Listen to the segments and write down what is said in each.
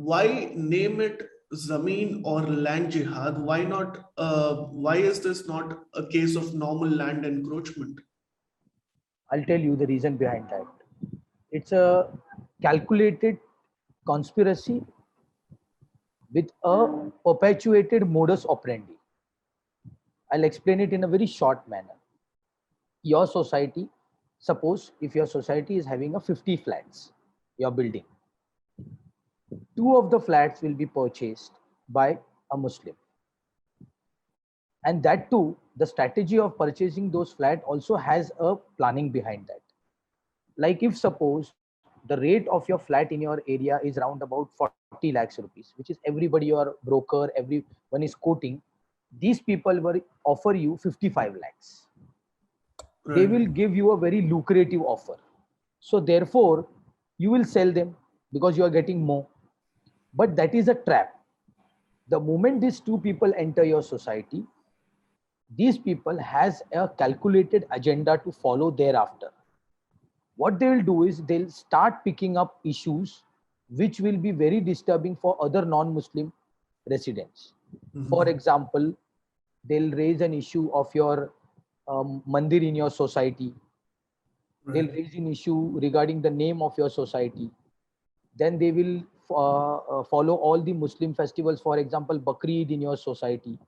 why name it zameen or land jihad? Why not? Why is this not a case of normal land encroachment? I'll tell you the reason behind that. It's a calculated conspiracy with a perpetuated modus operandi. I'll explain it in a very short manner. Your society, suppose if your society is having a 50 flats, your building, two of the flats will be purchased by a Muslim. And that too, the strategy of purchasing those flats also has a planning behind that. Like if suppose the rate of your flat in your area is around about 40 lakhs rupees, which is everybody, your broker, everyone is quoting, these people will offer you 55 lakhs. They Right. will give you a very lucrative offer. So therefore, you will sell them because you are getting more. But that is a trap. The moment these two people enter your society, these people has a calculated agenda to follow thereafter. What they will do is they'll start picking up issues which will be very disturbing for other non-Muslim residents. For example, they'll raise an issue of your mandir in your society. They'll Right. raise an issue regarding the name of your society. Then they will follow all the Muslim festivals, for example, Bakri Eid in your society.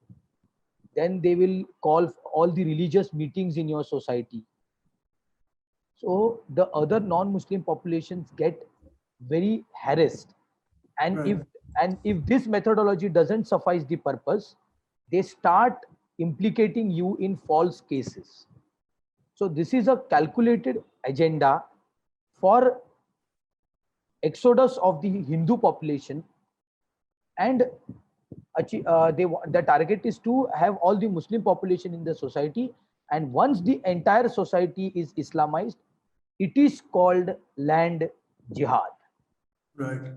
Then they will call all the religious meetings in your society. So the other non-Muslim populations get very harassed. And Right. if this methodology doesn't suffice the purpose, they start implicating you in false cases. So this is a calculated agenda for exodus of the Hindu population, and the target is to have all the Muslim population in the society. And once the entire society is Islamized, it is called land jihad. Right.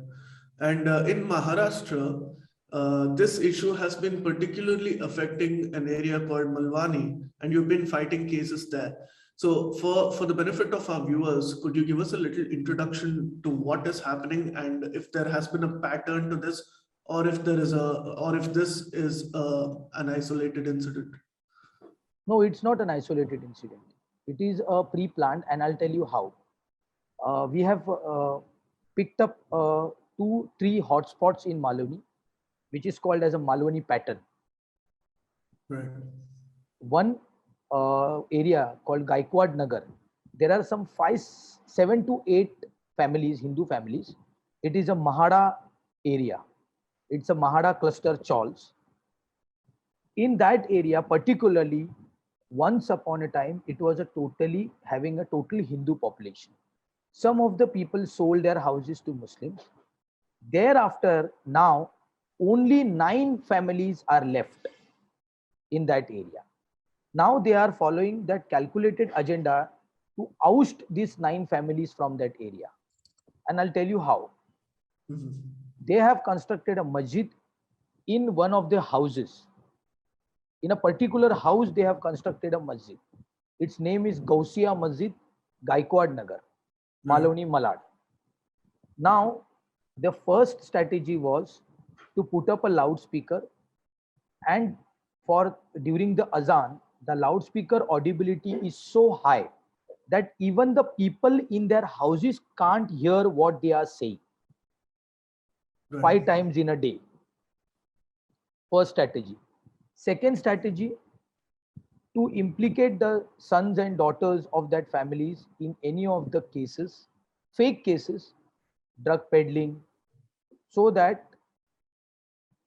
And in Maharashtra, this issue has been particularly affecting an area called Malwani, and you've been fighting cases there. So, for the benefit of our viewers, could you give us a little introduction to what is happening, and if there has been a pattern to this, or if there is or if this is an isolated incident? No, it's not an isolated incident. It is a pre-planned, and I'll tell you how. We have picked up 2, 3 hotspots in Malwani, which is called as a Malwani pattern. Right. One area called Gaikwad Nagar, there are some 7 to 8 families, Hindu families. It is a Mahada area. It's a Mahada cluster chawls. In that area, particularly, once upon a time, it was having a total Hindu population. Some of the people sold their houses to Muslims. Thereafter, now only 9 families are left in that area. Now they are following that calculated agenda to oust these 9 families from that area. And I'll tell you how. They have constructed a masjid in one of the houses. In a particular house, they have constructed a masjid. Its name is Gausia Masjid, Gaikwad Nagar, Malwani, Malad. Now, the first strategy was to put up a loudspeaker, and for during the azan, the loudspeaker audibility is so high that even the people in their houses can't hear what they are saying. Right. 5 times in a day. First strategy. Second strategy, to implicate the sons and daughters of that families in any of the cases, fake cases, drug peddling, so that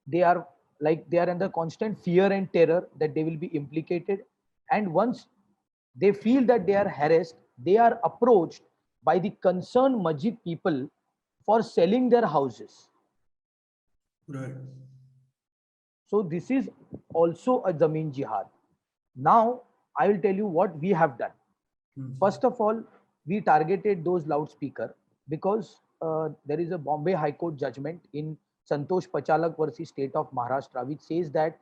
they are under constant fear and terror that they will be implicated. And once they feel that they are harassed, they are approached by the concerned masjid people for selling their houses. Right. So this is also a Zameen Jihad. Now, I will tell you what we have done. First of all, we targeted those loudspeaker because there is a Bombay High Court judgment in Santosh Pachalak versus State of Maharashtra, which says that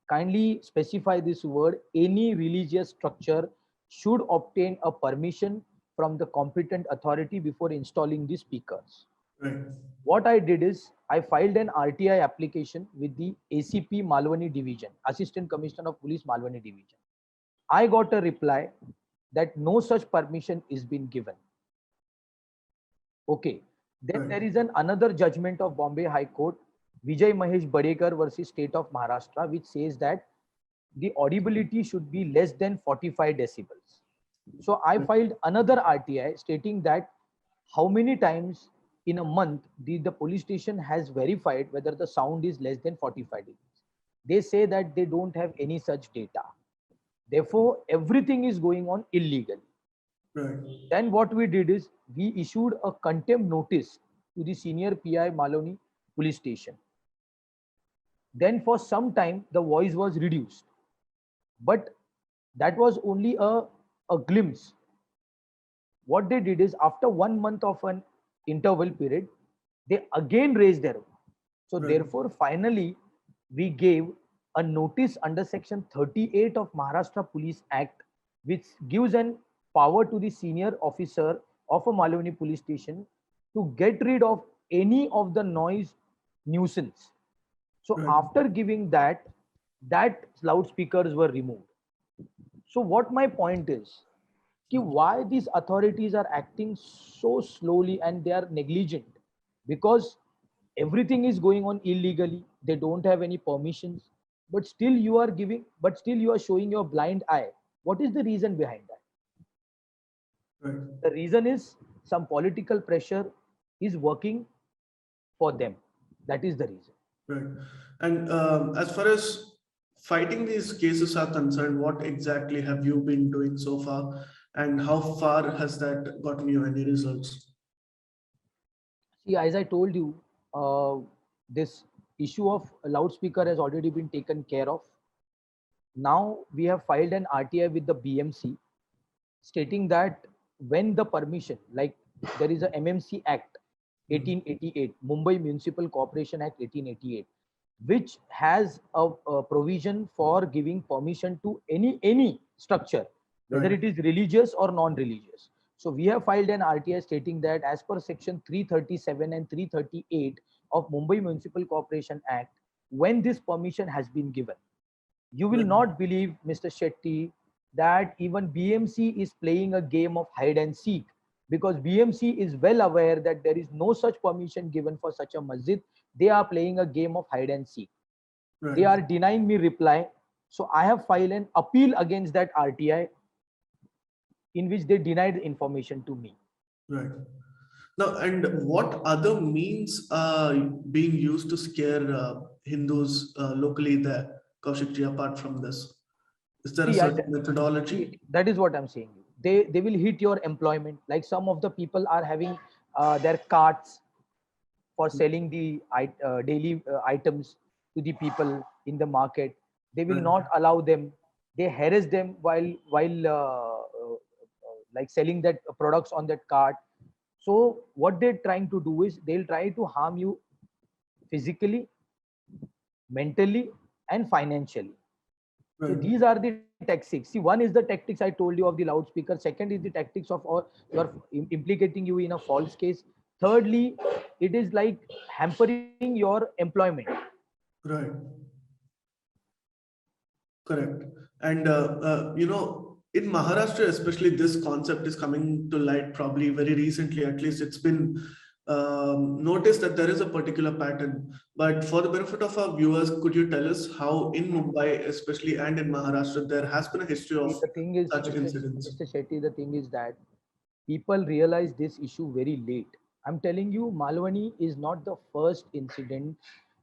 kindly specify this word, any religious structure should obtain a permission from the competent authority before installing the speakers. Right. What I did is I filed an RTI application with the ACP Malwani Division, Assistant Commissioner of Police Malwani Division. I got a reply that no such permission is being given. Okay. Then Right. there is another judgment of Bombay High Court, Vijay Mahesh Badekar versus State of Maharashtra, which says that the audibility should be less than 45 decibels. So I filed another RTI stating that how many times in a month the police station has verified whether the sound is less than 45 degrees. They say that they don't have any such data. Therefore, everything is going on illegally. Right. Then what we did is we issued a contempt notice to the senior PI Maloni police station. Then for some time the voice was reduced, but that was only a glimpse. What they did is after 1 month of an interval period, they again raised their voice. So Right. therefore, finally, we gave a notice under section 38 of Maharashtra Police Act, which gives an power to the senior officer of a Malwani police station to get rid of any of the noise nuisance. So Right. after giving that, that loudspeakers were removed. So what my point is, कि why these authorities are acting so slowly and they are negligent, because everything is going on illegally, they don't have any permissions, but still you are giving, but still you are showing your blind eye. What is the reason behind that? Right. The reason is some political pressure is working for them. That is the reason. Right. And as far as fighting these cases are concerned, what exactly have you been doing so far, and how far has that gotten you any results? See, as I told you, this issue of loudspeaker has already been taken care of. Now we have filed an RTI with the BMC stating that when the permission, like there is a MMC Act 1888, Mumbai Municipal Corporation Act 1888, which has a provision for giving permission to any structure, whether Right. it is religious or non-religious. So we have filed an RTI stating that as per section 337 and 338 of Mumbai Municipal Corporation Act, when this permission has been given, you will Right. not believe, Mr. Shetty, that even BMC is playing a game of hide and seek, because BMC is well aware that there is no such permission given for such a masjid. They are playing a game of hide and seek. They Right. are denying me reply. So I have filed an appeal against that RTI in which they denied information to me. Right. Now, and what other means are being used to scare Hindus locally there, Kaushikji, apart from this? Is there a See, certain methodology? that is what I'm saying. They will hit your employment. Like some of the people are having their carts for selling the daily items to the people in the market. They will Right. not allow them. They harass them while like selling that products on that cart. So what they're trying to do is they'll try to harm you physically, mentally, and financially. So Right. these are the tactics. See, one is the tactics I told you of the loudspeaker. Second is the tactics of or you're implicating you in a false case. Thirdly, it is like hampering your employment. Right. Correct. And in Maharashtra, especially, this concept is coming to light probably very recently. At least it's been noticed that there is a particular pattern. But for the benefit of our viewers, could you tell us how in Mumbai, especially, and in Maharashtra, there has been a history See, of the thing is, such incidents? Mr. Shetty, the thing is that people realize this issue very late. I'm telling you, Malwani is not the first incident.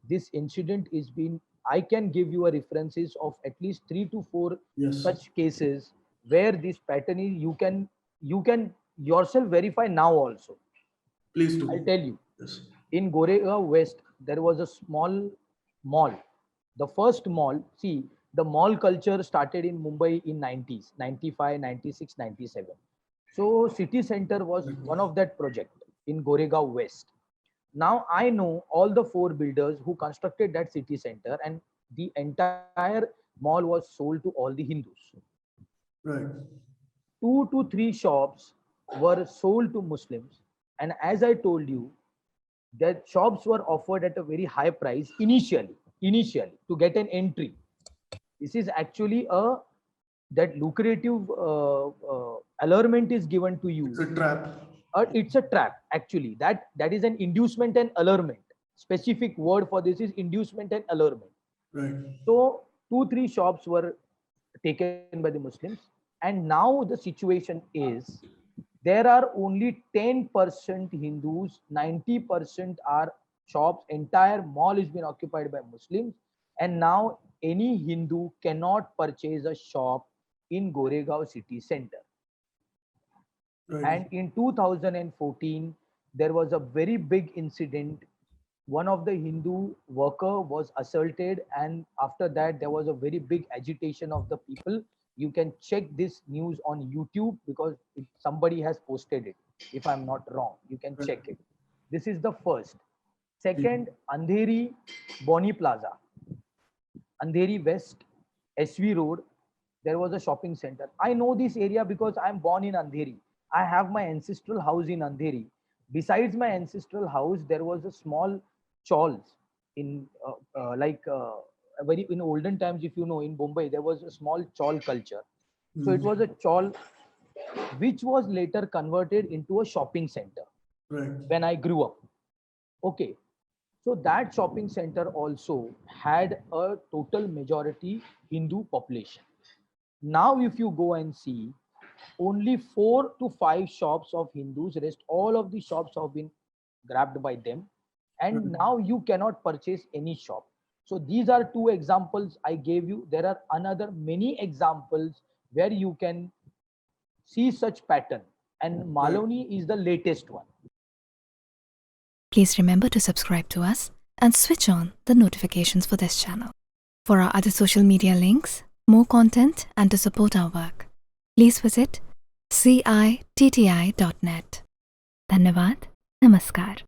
This incident is been, I can give you a references of at least 3 to 4 Yes, such cases where this pattern is, you can yourself verify now also. please I'll do. tell you. Yes. In Goregaon West, there was a small mall. The first mall, see, the mall culture started in Mumbai in 90s, 95, 96, 97. So City Center was one of that project in Goregaon West. Now I know all the four builders who constructed that city center, and the entire mall was sold to all the Hindus. Right. 2 to 3 shops were sold to Muslims. And as I told you, That shops were offered at a very high price initially to get an entry. This is actually that lucrative allurement is given to you. It's a trap. It's a trap actually. That is an inducement and allurement. Specific word for this is inducement and allurement. Right. So 2-3 shops were taken by the Muslims, and now the situation is there are only 10% Hindus, 90% are shops. Entire mall has been occupied by Muslims, and now any Hindu cannot purchase a shop in Goregaon city center. Right. And in 2014, there was a very big incident. One of the Hindu worker was assaulted, and after that, there was a very big agitation of the people. You can check this news on YouTube because somebody has posted it. If I'm not wrong, you can check it. This is the first. Second, Andheri Boni Plaza, Andheri West, SV Road. There was a shopping center. I know this area because I'm born in Andheri. I have my ancestral house in Andheri. Besides my ancestral house, there was a small chawls in very in olden times. If you know, in Bombay, there was a small chawl culture. So it was a chawl which was later converted into a shopping center. Right. When I grew up. Okay. So that shopping center also had a total majority Hindu population. Now, if you go and see, only 4 to 5 shops of Hindus, rest all of the shops have been grabbed by them. And now you cannot purchase any shop. So these are 2 examples I gave you. There are another many examples where you can see such pattern. And Maloni is the latest one. Please remember to subscribe to us and switch on the notifications for this channel. For our other social media links, more content, and to support our work, please visit citti.net. Dhanyavad. Namaskar.